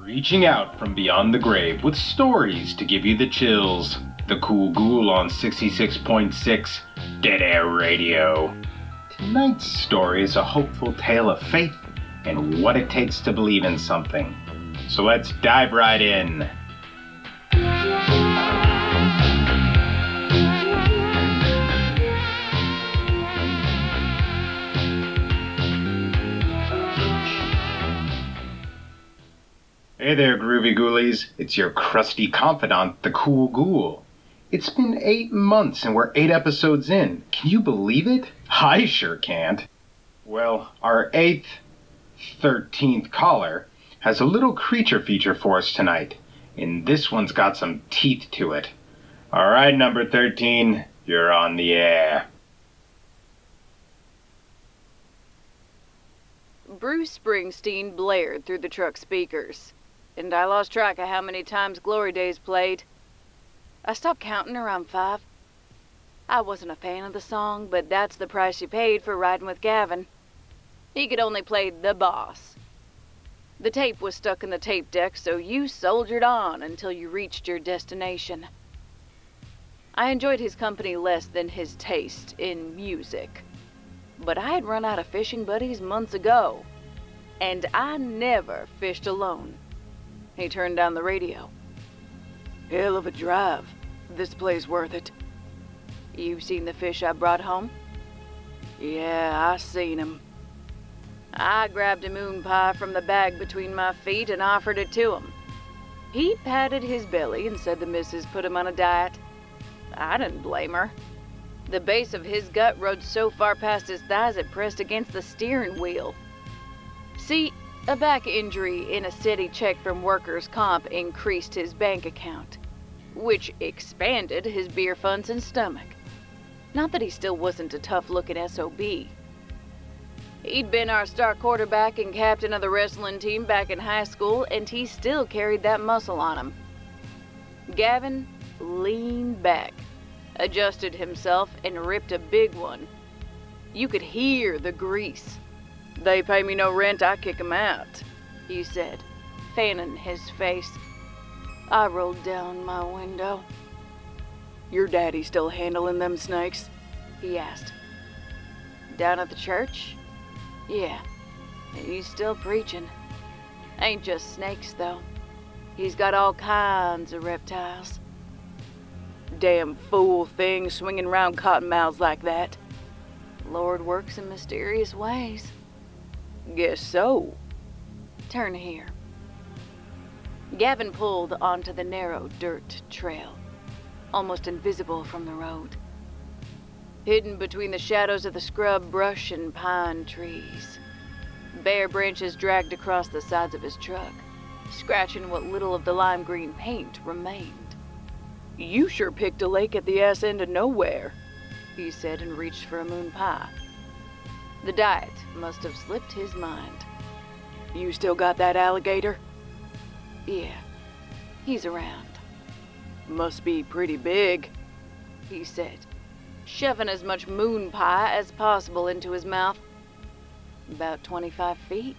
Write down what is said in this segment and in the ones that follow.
Reaching out from beyond the grave with stories to give you the chills. The Kool Ghoul on 66.6 Dead Air Radio. Tonight's story is a hopeful tale of faith and what it takes to believe in something. So let's dive right in. Hey there, groovy ghoulies. It's your crusty confidant, the Kool Ghoul. It's been 8 months and we're 8 episodes in. Can you believe it? I sure can't. Well, our 8th, 13th caller has a little creature feature for us tonight, and this one's got some teeth to it. Alright, number 13, you're on the air. Bruce Springsteen blared through the truck speakers, and I lost track of how many times Glory Days played. I stopped counting around 5. I wasn't a fan of the song, but that's the price you paid for riding with Gavin. He could only play the boss. The tape was stuck in the tape deck, so you soldiered on until you reached your destination. I enjoyed his company less than his taste in music, but I had run out of fishing buddies months ago, and I never fished alone. He turned down the radio. Hell of a drive. This play's worth it. You've seen the fish I brought home? Yeah, I seen 'em. I grabbed a moon pie from the bag between my feet and offered it to him. He patted his belly and said the missus put him on a diet. I didn't blame her. The base of his gut rode so far past his thighs it pressed against the steering wheel. See, a back injury and a steady check from workers' comp increased his bank account, which expanded his beer funds and stomach. Not that he still wasn't a tough-looking SOB. He'd been our star quarterback and captain of the wrestling team back in high school, and he still carried that muscle on him. Gavin leaned back, adjusted himself, and ripped a big one. You could hear the grease. They pay me no rent, I kick 'em out, he said, fanning his face. I rolled down my window. Your daddy still handling them snakes? He asked. Down at the church? Yeah, he's still preaching. Ain't just snakes, though. He's got all kinds of reptiles. Damn fool thing swinging round cottonmouths like that. Lord works in mysterious ways. Guess so. Turn here. Gavin pulled onto the narrow dirt trail, almost invisible from the road, hidden between the shadows of the scrub brush and pine trees. Bare branches dragged across the sides of his truck, scratching what little of the lime green paint remained. You sure picked a lake at the ass end of nowhere, he said and reached for a moon pie. The diet must have slipped his mind. You still got that alligator? Yeah, he's around. Must be pretty big, he said, shoving as much moon pie as possible into his mouth. About 25 feet.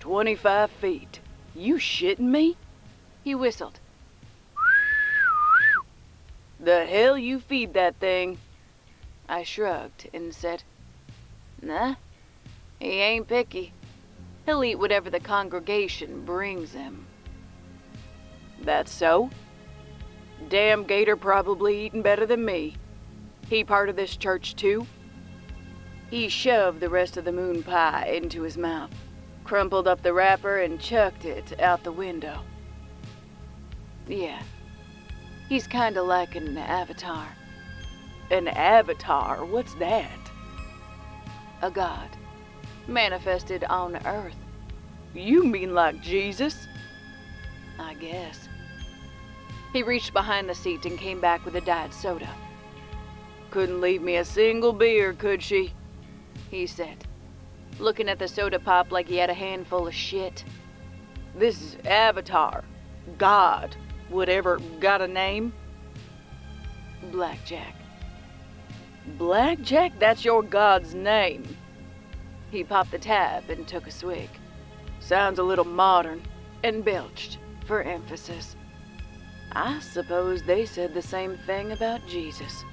25 feet? You shitting me? He whistled. The hell you feed that thing? I shrugged and said, Nah, he ain't picky. He'll eat whatever the congregation brings him. That's so? Damn gator probably eating better than me. He part of this church too? He shoved the rest of the moon pie into his mouth, crumpled up the wrapper and chucked it out the window. Yeah, he's kinda like an avatar. An avatar? What's that? A god, manifested on Earth. You mean like Jesus? I guess. He reached behind the seat and came back with a diet soda. Couldn't leave me a single beer, could she? He said, looking at the soda pop like he had a handful of shit. This avatar, God, whatever, got a name? Blackjack. Blackjack? That's your god's name. He popped the tab and took a swig. Sounds a little modern. and belched, for emphasis. I suppose they said the same thing about Jesus.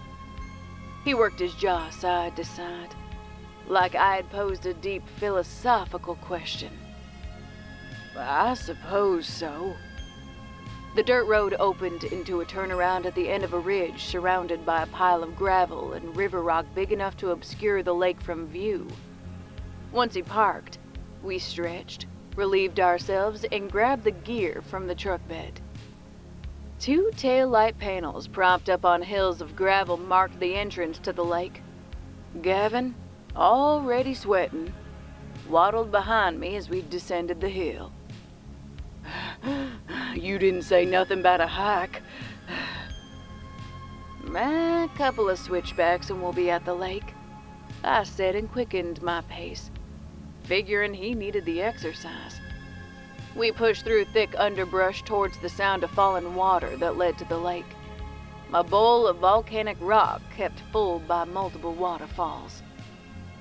He worked his jaw side to side, like I had posed a deep philosophical question. I suppose so. The dirt road opened into a turnaround at the end of a ridge surrounded by a pile of gravel and river rock big enough to obscure the lake from view. Once he parked, we stretched, relieved ourselves, and grabbed the gear from the truck bed. 2 taillight panels propped up on hills of gravel marked the entrance to the lake. Gavin, already sweating, waddled behind me as we descended the hill. You didn't say nothing about a hike. A couple of switchbacks and we'll be at the lake, I said and quickened my pace, figuring he needed the exercise. We pushed through thick underbrush towards the sound of falling water that led to the lake. A bowl of volcanic rock kept full by multiple waterfalls.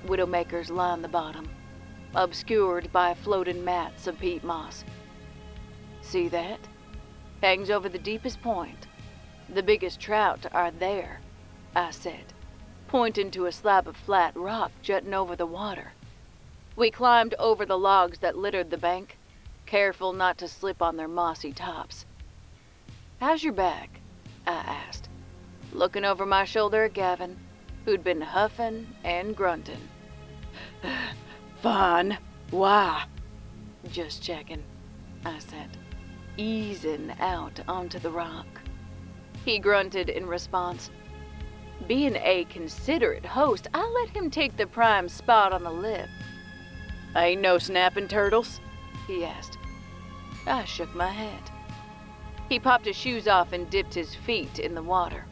Widowmakers lined the bottom, obscured by floating mats of peat moss. See that? Hangs over the deepest point. The biggest trout are there, I said, pointing to a slab of flat rock jutting over the water. We climbed over the logs that littered the bank, careful not to slip on their mossy tops. How's your back? I asked, looking over my shoulder at Gavin, who'd been huffing and grunting. Fine. Why? Just checking, I said, easing out onto the rock. He grunted in response. Being a considerate host, I let him take the prime spot on the lip. Ain't no snapping turtles? He asked. I shook my head. He popped his shoes off and dipped his feet in the water.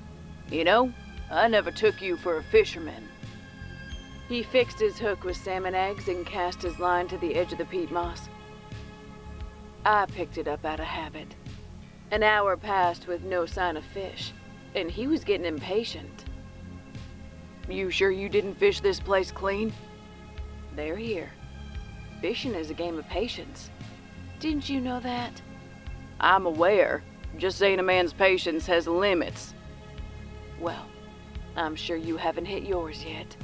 You know, I never took you for a fisherman. He fixed his hook with salmon eggs and cast his line to the edge of the peat moss. I picked it up out of habit. An hour passed with no sign of fish, and he was getting impatient. You sure you didn't fish this place clean? They're here. Fishing is a game of patience. Didn't you know that? I'm aware. Just saying a man's patience has limits. Well, I'm sure you haven't hit yours yet.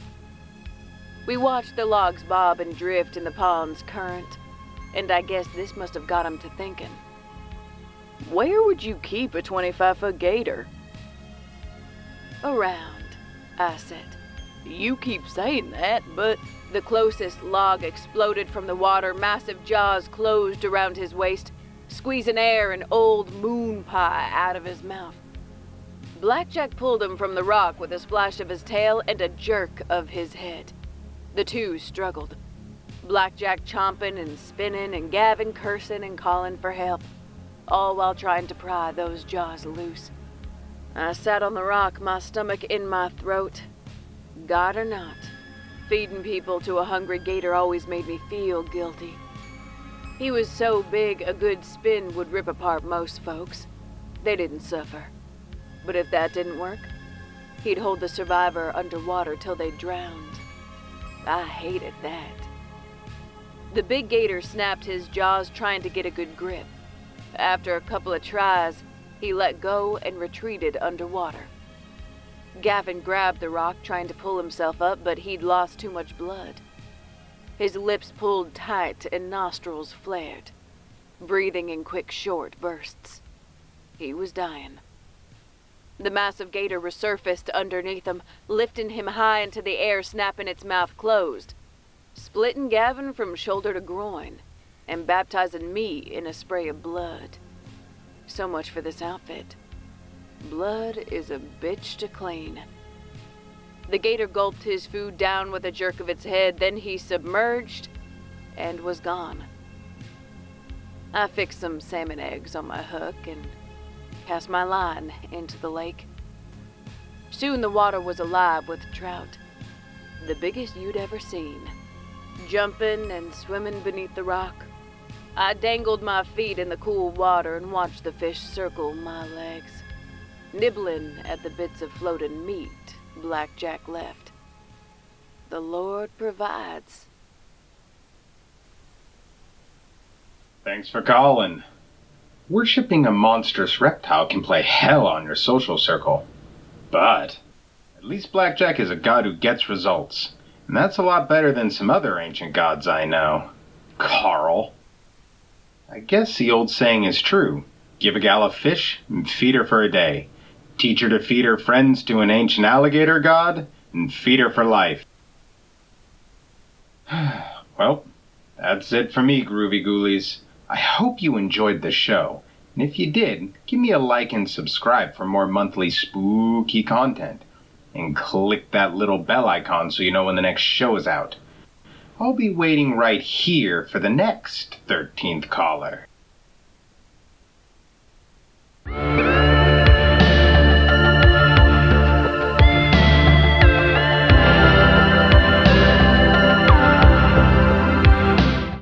We watched the logs bob and drift in the pond's current, and I guess this must have got him to thinking. Where would you keep a 25-foot gator? Around, I said. You keep saying that, but... The closest log exploded from the water, massive jaws closed around his waist, squeezing air and old moon pie out of his mouth. Blackjack pulled him from the rock with a splash of his tail and a jerk of his head. The two struggled, Blackjack chomping and spinning and Gavin cursing and calling for help, all while trying to pry those jaws loose. I sat on the rock, my stomach in my throat. God or not, feeding people to a hungry gator always made me feel guilty. He was so big a good spin would rip apart most folks. They didn't suffer. But if that didn't work, he'd hold the survivor underwater till they drowned. I hated that. The big gator snapped his jaws trying to get a good grip. After a couple of tries, he let go and retreated underwater. Gavin grabbed the rock trying to pull himself up, but he'd lost too much blood. His lips pulled tight and nostrils flared, breathing in quick, short bursts. He was dying. The massive gator resurfaced underneath him, lifting him high into the air, snapping its mouth closed, splitting Gavin from shoulder to groin, and baptizing me in a spray of blood. So much for this outfit. Blood is a bitch to clean. The gator gulped his food down with a jerk of its head, then he submerged and was gone. I fixed some salmon eggs on my hook and cast my line into the lake. Soon the water was alive with trout, the biggest you'd ever seen, jumping and swimming beneath the rock. I dangled my feet in the cool water and watched the fish circle my legs, nibbling at the bits of floating meat Blackjack left. The Lord provides. Thanks for calling. Worshipping a monstrous reptile can play hell on your social circle. But at least Blackjack is a god who gets results. And that's a lot better than some other ancient gods I know. Carl. I guess the old saying is true. Give a gal a fish and feed her for a day. Teach her to feed her friends to an ancient alligator god and feed her for life. Well, that's it for me, Groovy Ghoulies. I hope you enjoyed the show. And if you did, give me a like and subscribe for more monthly spooky content. And click that little bell icon so you know when the next show is out. I'll be waiting right here for the next 13th caller.